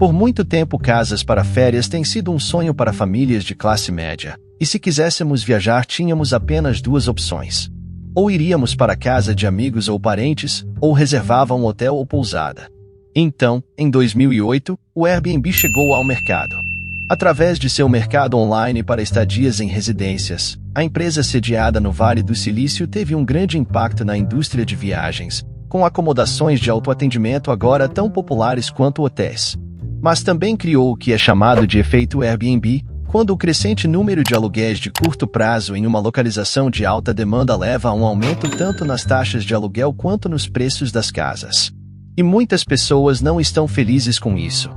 Por muito tempo, casas para férias têm sido um sonho para famílias de classe média, e se quiséssemos viajar tínhamos apenas duas opções. Ou iríamos para a casa de amigos ou parentes, ou reservava um hotel ou pousada. Então, em 2008, o Airbnb chegou ao mercado. Através de seu mercado online para estadias em residências, a empresa sediada no Vale do Silício teve um grande impacto na indústria de viagens, com acomodações de autoatendimento agora tão populares quanto hotéis. Mas também criou o que é chamado de efeito Airbnb, quando o crescente número de aluguéis de curto prazo em uma localização de alta demanda leva a um aumento tanto nas taxas de aluguel quanto nos preços das casas. E muitas pessoas não estão felizes com isso.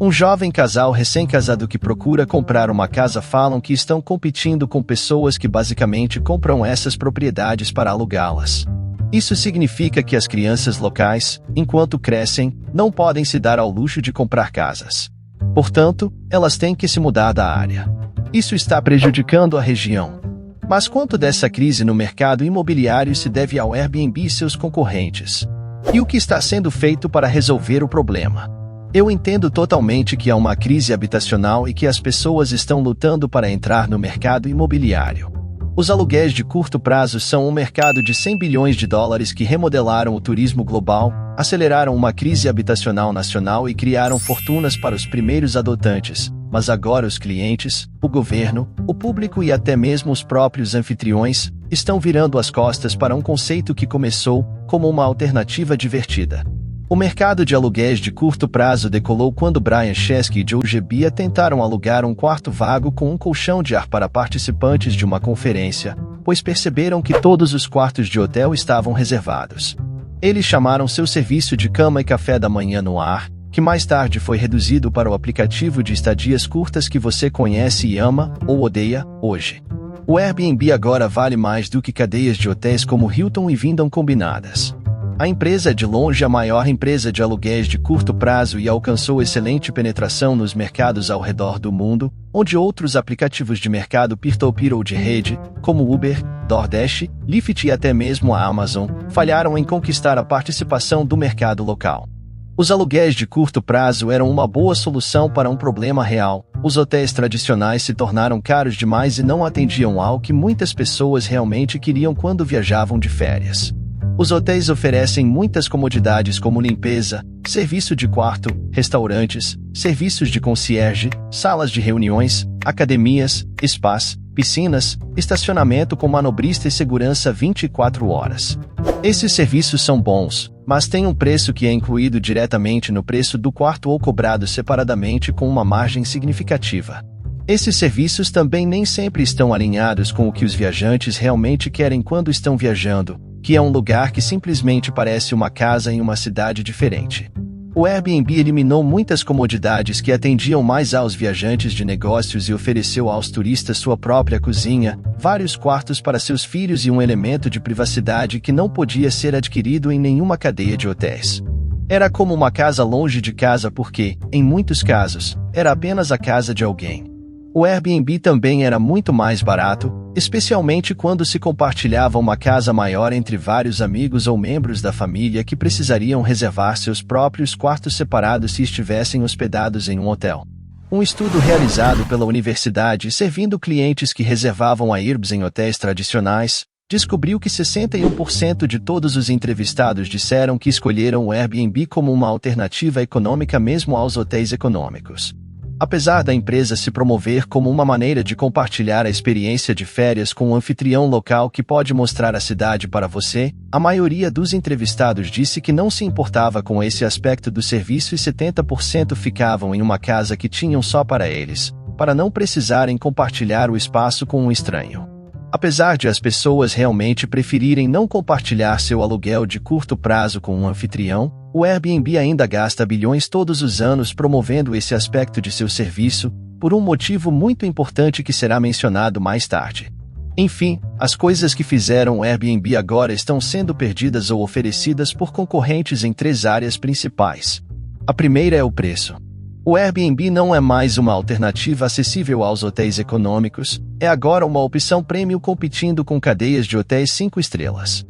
Um jovem casal recém-casado que procura comprar uma casa falam que estão competindo com pessoas que basicamente compram essas propriedades para alugá-las. Isso significa que as crianças locais, enquanto crescem, não podem se dar ao luxo de comprar casas. Portanto, elas têm que se mudar da área. Isso está prejudicando a região. Mas quanto dessa crise no mercado imobiliário se deve ao Airbnb e seus concorrentes? E o que está sendo feito para resolver o problema? Eu entendo totalmente que há uma crise habitacional e que as pessoas estão lutando para entrar no mercado imobiliário. Os aluguéis de curto prazo são um mercado de 100 bilhões de dólares que remodelaram o turismo global, aceleraram uma crise habitacional nacional e criaram fortunas para os primeiros adotantes, mas agora os clientes, o governo, o público e até mesmo os próprios anfitriões estão virando as costas para um conceito que começou como uma alternativa divertida. O mercado de aluguéis de curto prazo decolou quando Brian Chesky e Joe Gebbia tentaram alugar um quarto vago com um colchão de ar para participantes de uma conferência, pois perceberam que todos os quartos de hotel estavam reservados. Eles chamaram seu serviço de cama e café da manhã no ar, que mais tarde foi reduzido para o aplicativo de estadias curtas que você conhece e ama, ou odeia, hoje. O Airbnb agora vale mais do que cadeias de hotéis como Hilton e Wyndham combinadas. A empresa é de longe a maior empresa de aluguéis de curto prazo e alcançou excelente penetração nos mercados ao redor do mundo, onde outros aplicativos de mercado peer-to-peer ou de rede, como Uber, DoorDash, Lyft e até mesmo a Amazon, falharam em conquistar a participação do mercado local. Os aluguéis de curto prazo eram uma boa solução para um problema real. Os hotéis tradicionais se tornaram caros demais e não atendiam ao que muitas pessoas realmente queriam quando viajavam de férias. Os hotéis oferecem muitas comodidades como limpeza, serviço de quarto, restaurantes, serviços de concierge, salas de reuniões, academias, spas, piscinas, estacionamento com manobrista e segurança 24 horas. Esses serviços são bons, mas têm um preço que é incluído diretamente no preço do quarto ou cobrado separadamente com uma margem significativa. Esses serviços também nem sempre estão alinhados com o que os viajantes realmente querem quando estão viajando, que é um lugar que simplesmente parece uma casa em uma cidade diferente. O Airbnb eliminou muitas comodidades que atendiam mais aos viajantes de negócios e ofereceu aos turistas sua própria cozinha, vários quartos para seus filhos e um elemento de privacidade que não podia ser adquirido em nenhuma cadeia de hotéis. Era como uma casa longe de casa porque, em muitos casos, era apenas a casa de alguém. O Airbnb também era muito mais barato, especialmente quando se compartilhava uma casa maior entre vários amigos ou membros da família que precisariam reservar seus próprios quartos separados se estivessem hospedados em um hotel. Um estudo realizado pela universidade servindo clientes que reservavam Airbnbs em hotéis tradicionais, descobriu que 61% de todos os entrevistados disseram que escolheram o Airbnb como uma alternativa econômica mesmo aos hotéis econômicos. Apesar da empresa se promover como uma maneira de compartilhar a experiência de férias com um anfitrião local que pode mostrar a cidade para você, a maioria dos entrevistados disse que não se importava com esse aspecto do serviço e 70% ficavam em uma casa que tinham só para eles, para não precisarem compartilhar o espaço com um estranho. Apesar de as pessoas realmente preferirem não compartilhar seu aluguel de curto prazo com um anfitrião, o Airbnb ainda gasta bilhões todos os anos promovendo esse aspecto de seu serviço, por um motivo muito importante que será mencionado mais tarde. Enfim, as coisas que fizeram o Airbnb agora estão sendo perdidas ou oferecidas por concorrentes em 3 áreas principais. A primeira é o preço. O Airbnb não é mais uma alternativa acessível aos hotéis econômicos, é agora uma opção premium competindo com cadeias de hotéis 5 estrelas.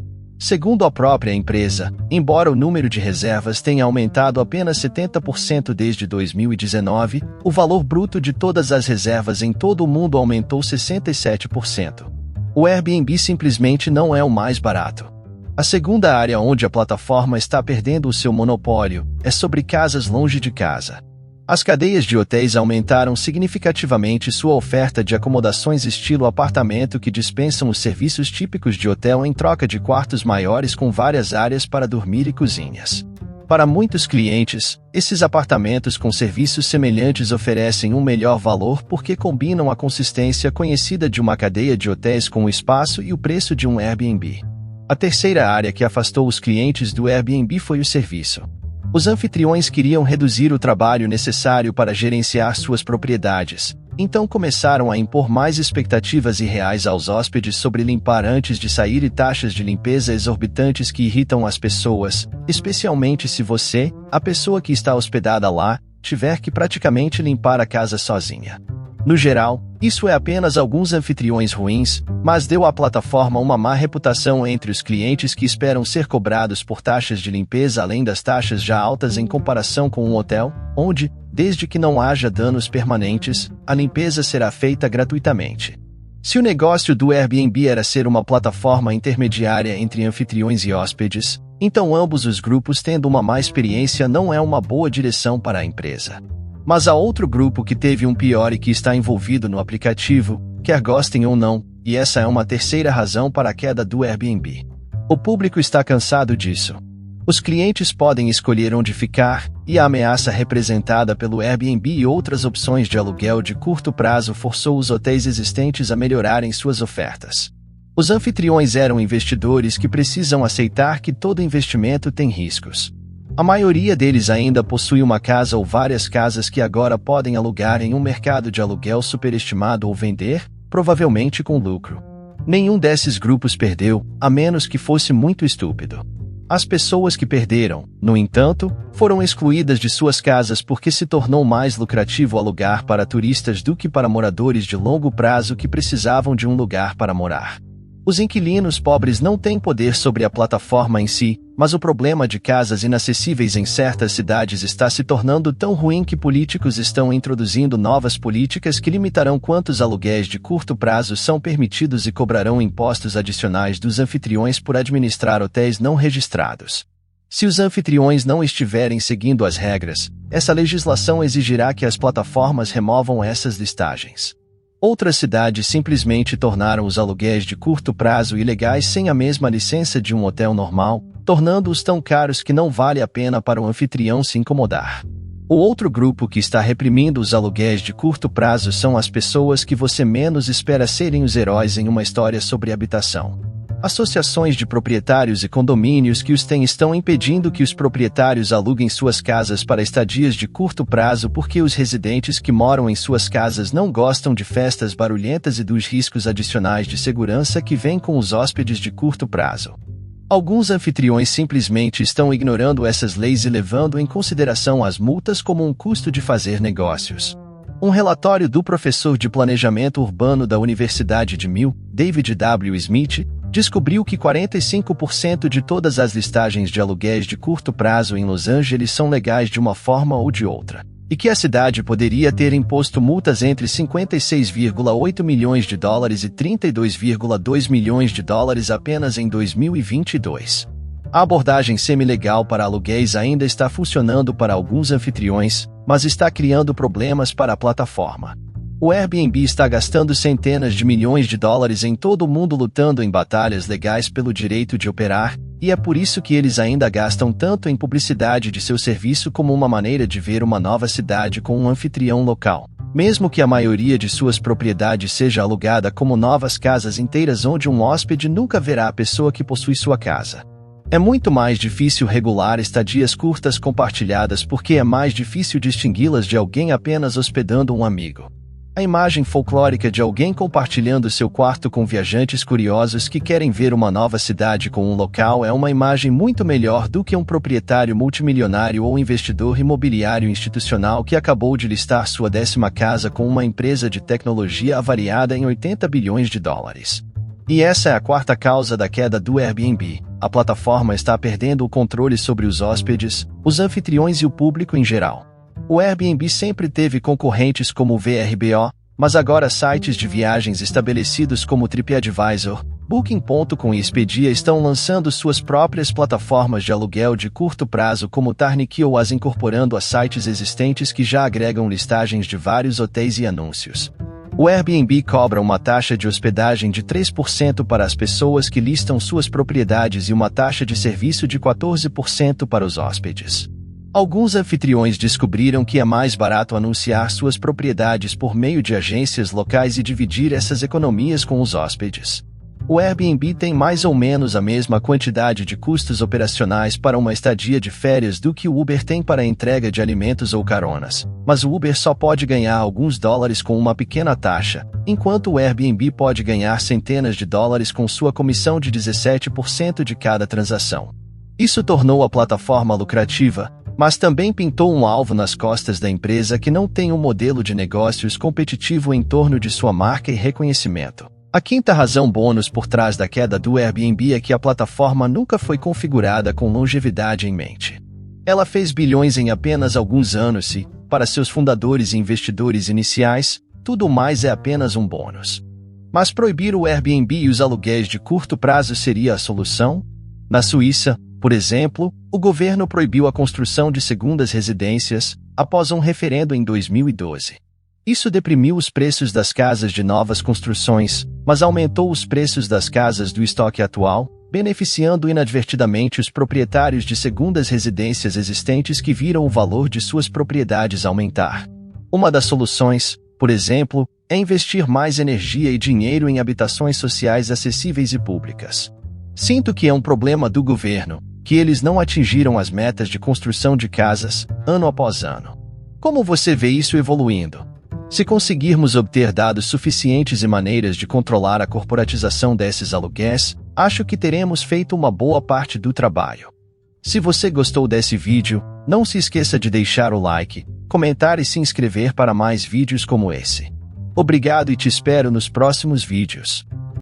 Segundo a própria empresa, embora o número de reservas tenha aumentado apenas 70% desde 2019, o valor bruto de todas as reservas em todo o mundo aumentou 67%. O Airbnb simplesmente não é o mais barato. A segunda área onde a plataforma está perdendo o seu monopólio é sobre casas longe de casa. As cadeias de hotéis aumentaram significativamente sua oferta de acomodações estilo apartamento que dispensam os serviços típicos de hotel em troca de quartos maiores com várias áreas para dormir e cozinhas. Para muitos clientes, esses apartamentos com serviços semelhantes oferecem um melhor valor porque combinam a consistência conhecida de uma cadeia de hotéis com o espaço e o preço de um Airbnb. A terceira área que afastou os clientes do Airbnb foi o serviço. Os anfitriões queriam reduzir o trabalho necessário para gerenciar suas propriedades, então começaram a impor mais expectativas irreais aos hóspedes sobre limpar antes de sair e taxas de limpeza exorbitantes que irritam as pessoas, especialmente se você, a pessoa que está hospedada lá, tiver que praticamente limpar a casa sozinha. No geral, isso é apenas alguns anfitriões ruins, mas deu à plataforma uma má reputação entre os clientes que esperam ser cobrados por taxas de limpeza além das taxas já altas em comparação com um hotel, onde, desde que não haja danos permanentes, a limpeza será feita gratuitamente. Se o negócio do Airbnb era ser uma plataforma intermediária entre anfitriões e hóspedes, então ambos os grupos tendo uma má experiência não é uma boa direção para a empresa. Mas há outro grupo que teve um pior e que está envolvido no aplicativo, quer gostem ou não, e essa é uma terceira razão para a queda do Airbnb. O público está cansado disso. Os clientes podem escolher onde ficar, e a ameaça representada pelo Airbnb e outras opções de aluguel de curto prazo forçou os hotéis existentes a melhorarem suas ofertas. Os anfitriões eram investidores que precisam aceitar que todo investimento tem riscos. A maioria deles ainda possui uma casa ou várias casas que agora podem alugar em um mercado de aluguel superestimado ou vender, provavelmente com lucro. Nenhum desses grupos perdeu, a menos que fosse muito estúpido. As pessoas que perderam, no entanto, foram excluídas de suas casas porque se tornou mais lucrativo alugar para turistas do que para moradores de longo prazo que precisavam de um lugar para morar. Os inquilinos pobres não têm poder sobre a plataforma em si, mas o problema de casas inacessíveis em certas cidades está se tornando tão ruim que políticos estão introduzindo novas políticas que limitarão quantos aluguéis de curto prazo são permitidos e cobrarão impostos adicionais dos anfitriões por administrar hotéis não registrados. Se os anfitriões não estiverem seguindo as regras, essa legislação exigirá que as plataformas removam essas listagens. Outras cidades simplesmente tornaram os aluguéis de curto prazo ilegais sem a mesma licença de um hotel normal, tornando-os tão caros que não vale a pena para o anfitrião se incomodar. O outro grupo que está reprimindo os aluguéis de curto prazo são as pessoas que você menos espera serem os heróis em uma história sobre habitação. Associações de proprietários e condomínios que os têm estão impedindo que os proprietários aluguem suas casas para estadias de curto prazo porque os residentes que moram em suas casas não gostam de festas barulhentas e dos riscos adicionais de segurança que vêm com os hóspedes de curto prazo. Alguns anfitriões simplesmente estão ignorando essas leis e levando em consideração as multas como um custo de fazer negócios. Um relatório do professor de planejamento urbano da Universidade de Mill, David W. Smith, descobriu que 45% de todas as listagens de aluguéis de curto prazo em Los Angeles são legais de uma forma ou de outra, e que a cidade poderia ter imposto multas entre $56,8 milhões e $32,2 milhões apenas em 2022. A abordagem semi-legal para aluguéis ainda está funcionando para alguns anfitriões, mas está criando problemas para a plataforma. O Airbnb está gastando centenas de milhões de dólares em todo o mundo lutando em batalhas legais pelo direito de operar, e é por isso que eles ainda gastam tanto em publicidade de seu serviço como uma maneira de ver uma nova cidade com um anfitrião local. Mesmo que a maioria de suas propriedades seja alugada como novas casas inteiras onde um hóspede nunca verá a pessoa que possui sua casa. É muito mais difícil regular estadias curtas compartilhadas porque é mais difícil distingui-las de alguém apenas hospedando um amigo. A imagem folclórica de alguém compartilhando seu quarto com viajantes curiosos que querem ver uma nova cidade com um local é uma imagem muito melhor do que um proprietário multimilionário ou investidor imobiliário institucional que acabou de listar sua 10ª casa com uma empresa de tecnologia avaliada em $80 bilhões. E essa é a quarta causa da queda do Airbnb. A plataforma está perdendo o controle sobre os hóspedes, os anfitriões e o público em geral. O Airbnb sempre teve concorrentes como o VRBO, mas agora sites de viagens estabelecidos como TripAdvisor, Booking.com e Expedia estão lançando suas próprias plataformas de aluguel de curto prazo como Tarnik ou as incorporando a sites existentes que já agregam listagens de vários hotéis e anúncios. O Airbnb cobra uma taxa de hospedagem de 3% para as pessoas que listam suas propriedades e uma taxa de serviço de 14% para os hóspedes. Alguns anfitriões descobriram que é mais barato anunciar suas propriedades por meio de agências locais e dividir essas economias com os hóspedes. O Airbnb tem mais ou menos a mesma quantidade de custos operacionais para uma estadia de férias do que o Uber tem para a entrega de alimentos ou caronas, mas o Uber só pode ganhar alguns dólares com uma pequena taxa, enquanto o Airbnb pode ganhar centenas de dólares com sua comissão de 17% de cada transação. Isso tornou a plataforma lucrativa, mas também pintou um alvo nas costas da empresa que não tem um modelo de negócios competitivo em torno de sua marca e reconhecimento. A quinta razão bônus por trás da queda do Airbnb é que a plataforma nunca foi configurada com longevidade em mente. Ela fez bilhões em apenas alguns anos e, para seus fundadores e investidores iniciais, tudo mais é apenas um bônus. Mas proibir o Airbnb e os aluguéis de curto prazo seria a solução? Na Suíça, por exemplo, o governo proibiu a construção de segundas residências após um referendo em 2012. Isso deprimiu os preços das casas de novas construções, mas aumentou os preços das casas do estoque atual, beneficiando inadvertidamente os proprietários de segundas residências existentes que viram o valor de suas propriedades aumentar. Uma das soluções, por exemplo, é investir mais energia e dinheiro em habitações sociais acessíveis e públicas. Sinto que é um problema do governo, que eles não atingiram as metas de construção de casas, ano após ano. Como você vê isso evoluindo? Se conseguirmos obter dados suficientes e maneiras de controlar a corporatização desses aluguéis, acho que teremos feito uma boa parte do trabalho. Se você gostou desse vídeo, não se esqueça de deixar o like, comentar e se inscrever para mais vídeos como esse. Obrigado e te espero nos próximos vídeos.